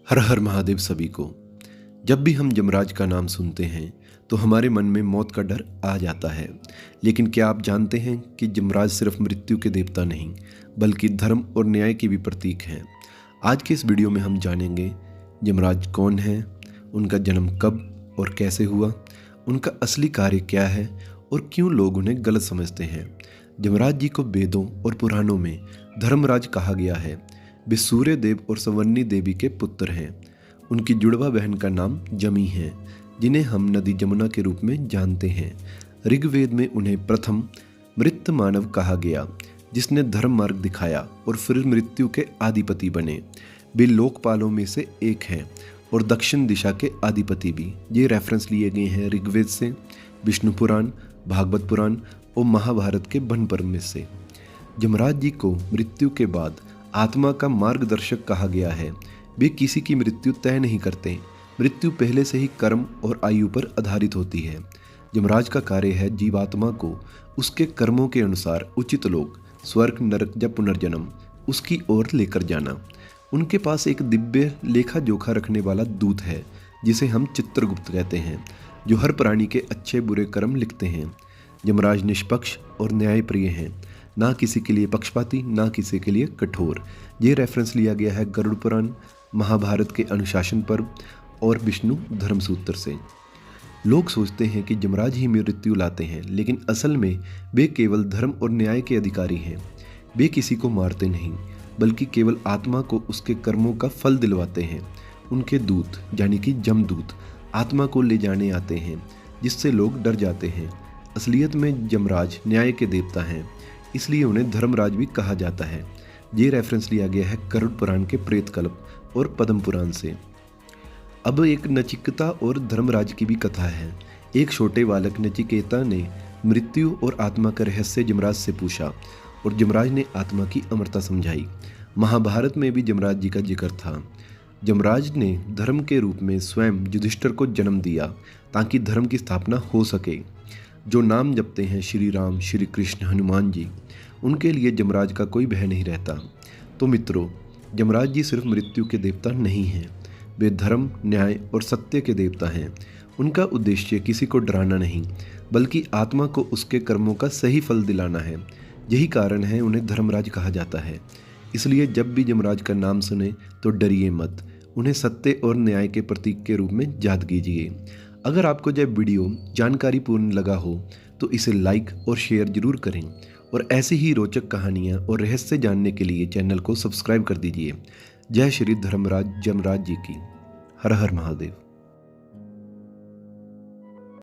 हर हर महादेव सभी को। जब भी हम यमराज का नाम सुनते हैं तो हमारे मन में मौत का डर आ जाता है। लेकिन क्या आप जानते हैं कि यमराज सिर्फ मृत्यु के देवता नहीं बल्कि धर्म और न्याय के भी प्रतीक हैं। आज के इस वीडियो में हम जानेंगे यमराज कौन है, उनका जन्म कब और कैसे हुआ, उनका असली कार्य क्या है और क्यों लोग उन्हें गलत समझते हैं। यमराज जी को वेदों और पुराणों में धर्मराज कहा गया है। वे सूर्य देव और संवरनी देवी के पुत्र हैं। उनकी जुड़वा बहन का नाम जमी है, जिन्हें हम नदी जमुना के रूप में जानते हैं। ऋग्वेद में उन्हें प्रथम मृत मानव कहा गया, जिसने धर्म मार्ग दिखाया और फिर मृत्यु के आधिपति बने। वे लोकपालों में से एक हैं और दक्षिण दिशा के अधिपति भी। ये रेफरेंस लिए गए हैं ऋग्वेद से, विष्णु पुराण, भागवत पुराण और महाभारत के वन पर्व में से। यमराज जी को मृत्यु के बाद आत्मा का मार्गदर्शक कहा गया है। वे किसी की मृत्यु तय नहीं करते। मृत्यु पहले से ही कर्म और आयु पर आधारित होती है। यमराज का कार्य है जीवात्मा को उसके कर्मों के अनुसार उचित लोक, स्वर्ग, नरक या पुनर्जन्म उसकी ओर लेकर जाना। उनके पास एक दिव्य लेखा जोखा रखने वाला दूत है, जिसे हम चित्रगुप्त कहते हैं, जो हर प्राणी के अच्छे बुरे कर्म लिखते हैं। यमराज निष्पक्ष और न्यायप्रिय हैं, ना किसी के लिए पक्षपाती, ना किसी के लिए कठोर। ये रेफरेंस लिया गया है गरुड़ पुराण, महाभारत के अनुशासन पर्व और विष्णु धर्मसूत्र से। लोग सोचते हैं कि यमराज ही मृत्यु लाते हैं, लेकिन असल में वे केवल धर्म और न्याय के अधिकारी हैं। वे किसी को मारते नहीं, बल्कि केवल आत्मा को उसके कर्मों का फल दिलवाते हैं। उनके दूत यानी कि जमदूत आत्मा को ले जाने आते हैं, जिससे लोग डर जाते हैं। असलियत में यमराज न्याय के देवता हैं, इसलिए उन्हें धर्मराज भी कहा जाता है। ये रेफरेंस लिया गया है गरुड़ पुराण के प्रेतकल्प और पद्म पुराण से। अब एक नचिकेता और धर्मराज की भी कथा है। एक छोटे बालक नचिकेता ने मृत्यु और आत्मा का रहस्य यमराज से पूछा और यमराज ने आत्मा की अमरता समझाई। महाभारत में भी यमराज जी का जिक्र था। यमराज ने धर्म के रूप में स्वयं युधिष्ठिर को जन्म दिया, ताकि धर्म की स्थापना हो सके। जो नाम जपते हैं श्री राम, श्री कृष्ण, हनुमान जी, उनके लिए यमराज का कोई भय नहीं रहता। तो मित्रों, यमराज जी सिर्फ मृत्यु के देवता नहीं हैं, वे धर्म, न्याय और सत्य के देवता हैं। उनका उद्देश्य किसी को डराना नहीं, बल्कि आत्मा को उसके कर्मों का सही फल दिलाना है। यही कारण है उन्हें धर्मराज कहा जाता है। इसलिए जब भी यमराज का नाम सुने तो डरिए मत, उन्हें सत्य और न्याय के प्रतीक के रूप में याद कीजिए। अगर आपको यह वीडियो जानकारीपूर्ण लगा हो तो इसे लाइक और शेयर जरूर करें, और ऐसी ही रोचक कहानियाँ और रहस्य जानने के लिए चैनल को सब्सक्राइब कर दीजिए। जय श्री धर्मराज यमराज जी की। हर हर महादेव।